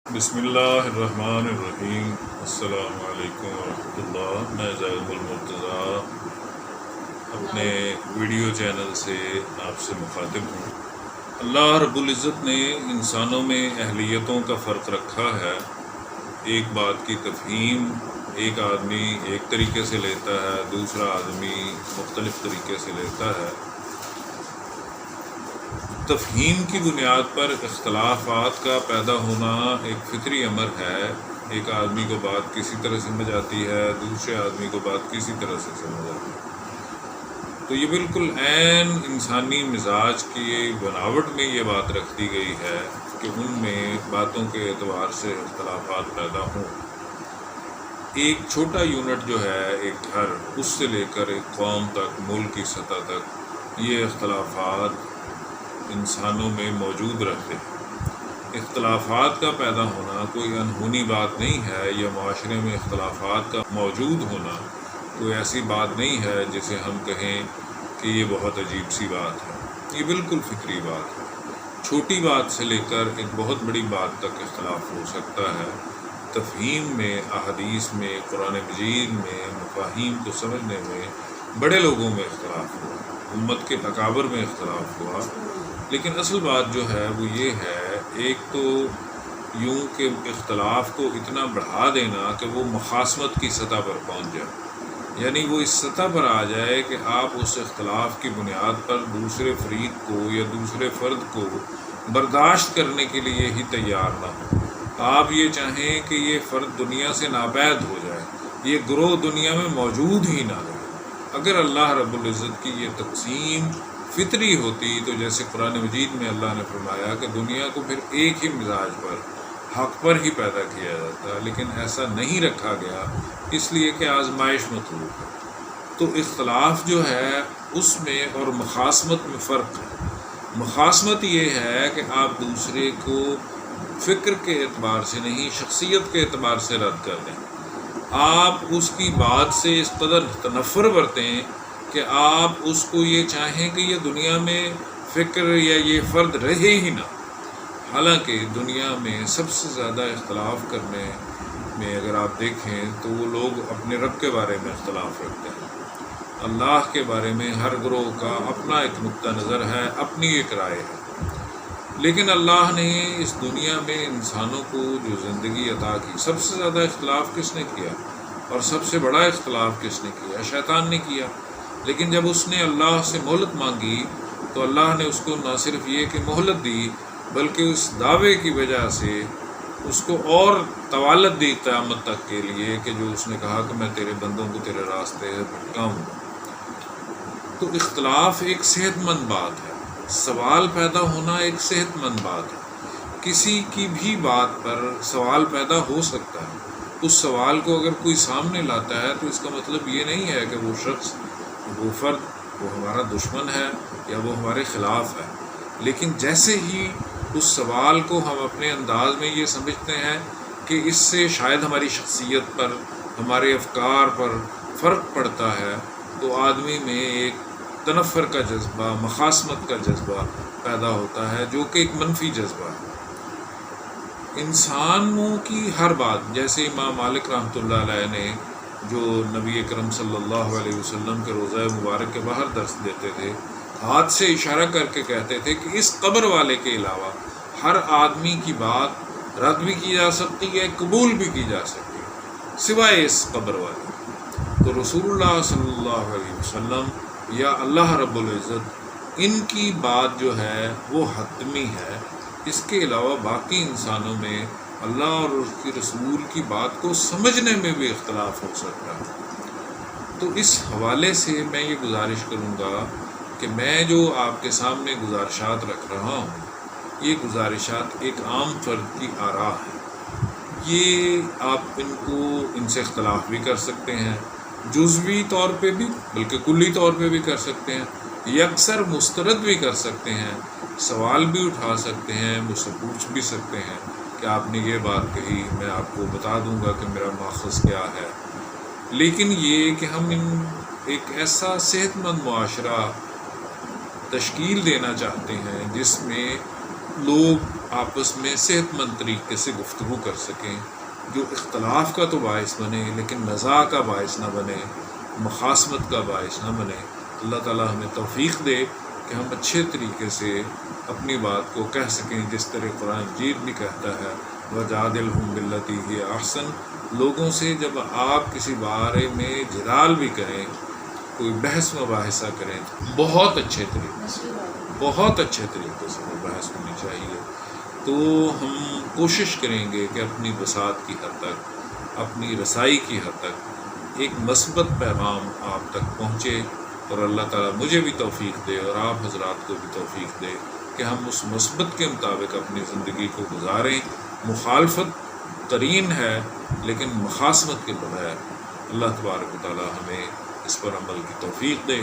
بسم اللہ الرحمن الرحیم۔ السلام علیکم ورحمۃ اللہ۔ میں زید المرتضیٰ اپنے ویڈیو چینل سے آپ سے مخاطب ہوں۔ اللہ رب العزت نے انسانوں میں اہلیتوں کا فرق رکھا ہے۔ ایک بات کی تفہیم ایک آدمی ایک طریقے سے لیتا ہے، دوسرا آدمی مختلف طریقے سے لیتا ہے۔ تفہیم کی بنیاد پر اختلافات کا پیدا ہونا ایک فطری امر ہے۔ ایک آدمی کو بات کسی طرح سمجھ آتی ہے، دوسرے آدمی کو بات کسی طرح سے سمجھ آتی ہے۔ تو یہ بالکل عین انسانی مزاج کی بناوٹ میں یہ بات رکھ دی گئی ہے کہ ان میں باتوں کے اعتبار سے اختلافات پیدا ہوں۔ ایک چھوٹا یونٹ جو ہے، ایک گھر، اس سے لے کر ایک قوم تک، ملک کی سطح تک یہ اختلافات انسانوں میں موجود رہتے ہیں۔ اختلافات کا پیدا ہونا کوئی انہونی بات نہیں ہے، یا معاشرے میں اختلافات کا موجود ہونا کوئی ایسی بات نہیں ہے جسے ہم کہیں کہ یہ بہت عجیب سی بات ہے۔ یہ بالکل فطری بات ہے۔ چھوٹی بات سے لے کر ایک بہت بڑی بات تک اختلاف ہو سکتا ہے۔ تفہیم میں، احادیث میں، قرآن مجید میں، مفاہیم کو سمجھنے میں بڑے لوگوں میں اختلاف ہوا، امت کے اکابر میں اختلاف ہوا۔ لیکن اصل بات جو ہے وہ یہ ہے، ایک تو یوں کہ اختلاف کو اتنا بڑھا دینا کہ وہ مخاصمت کی سطح پر پہنچ جائے، یعنی وہ اس سطح پر آ جائے کہ آپ اس اختلاف کی بنیاد پر دوسرے فریق کو یا دوسرے فرد کو برداشت کرنے کے لیے ہی تیار نہ ہو۔ آپ یہ چاہیں کہ یہ فرد دنیا سے ناپید ہو جائے، یہ گروہ دنیا میں موجود ہی نہ رہے۔ اگر اللہ رب العزت کی یہ تقسیم فطری ہوتی تو جیسے قرآن مجید میں اللہ نے فرمایا کہ دنیا کو پھر ایک ہی مزاج پر، حق پر ہی پیدا کیا جاتا، لیکن ایسا نہیں رکھا گیا، اس لیے کہ آزمائش مطلوب ہے۔ تو اختلاف جو ہے اس میں اور مخاصمت میں فرق ہے۔ مخاصمت یہ ہے کہ آپ دوسرے کو فکر کے اعتبار سے نہیں، شخصیت کے اعتبار سے رد کر دیں۔ آپ اس کی بات سے اس قدر تنفر برتیں کہ آپ اس کو یہ چاہیں کہ یہ دنیا میں فکر یا یہ فرد رہے ہی نہ۔ حالانکہ دنیا میں سب سے زیادہ اختلاف کرنے میں اگر آپ دیکھیں تو وہ لوگ اپنے رب کے بارے میں اختلاف رکھتے ہیں۔ اللہ کے بارے میں ہر گروہ کا اپنا ایک نقطہ نظر ہے، اپنی ایک رائے ہے۔ لیکن اللہ نے اس دنیا میں انسانوں کو جو زندگی عطا کی، سب سے زیادہ اختلاف کس نے کیا اور سب سے بڑا اختلاف کس نے کیا؟ شیطان نے کیا۔ لیکن جب اس نے اللہ سے مہلت مانگی تو اللہ نے اس کو نہ صرف یہ کہ مہلت دی، بلکہ اس دعوے کی وجہ سے اس کو اور طوالت دی قیامت تک کے لیے کہ جو اس نے کہا کہ میں تیرے بندوں کو تیرے راستے بھٹکاؤں گا۔ تو اختلاف ایک صحت مند بات ہے، سوال پیدا ہونا ایک صحت مند بات ہے۔ کسی کی بھی بات پر سوال پیدا ہو سکتا ہے۔ اس سوال کو اگر کوئی سامنے لاتا ہے تو اس کا مطلب یہ نہیں ہے کہ وہ شخص، وہ فرد، وہ ہمارا دشمن ہے یا وہ ہمارے خلاف ہے۔ لیکن جیسے ہی اس سوال کو ہم اپنے انداز میں یہ سمجھتے ہیں کہ اس سے شاید ہماری شخصیت پر، ہمارے افکار پر فرق پڑتا ہے، تو آدمی میں ایک تنفر کا جذبہ، مخاصمت کا جذبہ پیدا ہوتا ہے، جو کہ ایک منفی جذبہ ہے۔ انسانوں کی ہر بات، جیسے امام مالک رحمۃ اللہ علیہ نے جو نبی اکرم صلی اللہ علیہ وسلم کے روضہ مبارک کے باہر درس دیتے تھے، ہاتھ سے اشارہ کر کے کہتے تھے کہ اس قبر والے کے علاوہ ہر آدمی کی بات رد بھی کی جا سکتی ہے، قبول بھی کی جا سکتی ہے، سوائے اس قبر والے۔ تو رسول اللہ صلی اللہ علیہ وسلم یا اللہ رب العزت، ان کی بات جو ہے وہ حتمی ہے۔ اس کے علاوہ باقی انسانوں میں اللہ اور اس کے رسول کی بات کو سمجھنے میں بھی اختلاف ہو سکتا ہے۔ تو اس حوالے سے میں یہ گزارش کروں گا کہ میں جو آپ کے سامنے گزارشات رکھ رہا ہوں، یہ گزارشات ایک عام فرد کی آراء ہے۔ یہ آپ ان سے اختلاف بھی کر سکتے ہیں، جزوی طور پہ بھی، بلکہ کلی طور پہ بھی کر سکتے ہیں، یکسر مسترد بھی کر سکتے ہیں، سوال بھی اٹھا سکتے ہیں، مجھ سے پوچھ بھی سکتے ہیں کہ آپ نے یہ بات کہی، میں آپ کو بتا دوں گا کہ میرا ماخذ کیا ہے۔ لیکن یہ کہ ہم ایک ایسا صحت مند معاشرہ تشکیل دینا چاہتے ہیں جس میں لوگ آپس میں صحت مند طریقے سے گفتگو کر سکیں، جو اختلاف کا تو باعث بنے لیکن نزاع کا باعث نہ بنے، مخاصمت کا باعث نہ بنے۔ اللہ تعالیٰ ہمیں توفیق دے کہ ہم اچھے طریقے سے اپنی بات کو کہہ سکیں، جس طرح قرآن مجید بھی کہتا ہے وَجَادِلْهُم بِالَّتِی ہِیَ احسن۔ لوگوں سے جب آپ کسی بارے میں جدال بھی کریں، کوئی بحث مباحثہ کریں، بہت اچھے طریقے سے وہ بحث ہونی چاہیے۔ تو ہم کوشش کریں گے کہ اپنی بساط کی حد تک، اپنی رسائی کی حد تک ایک مثبت پیغام آپ تک پہنچے، اور اللہ تعالیٰ مجھے بھی توفیق دے اور آپ حضرات کو بھی توفیق دے کہ ہم اس مثبت کے مطابق اپنی زندگی کو گزاریں۔ مخالفت ترین ہے لیکن مخاصمت کے بغیر۔ اللہ تبارک و تعالیٰ ہمیں اس پر عمل کی توفیق دے۔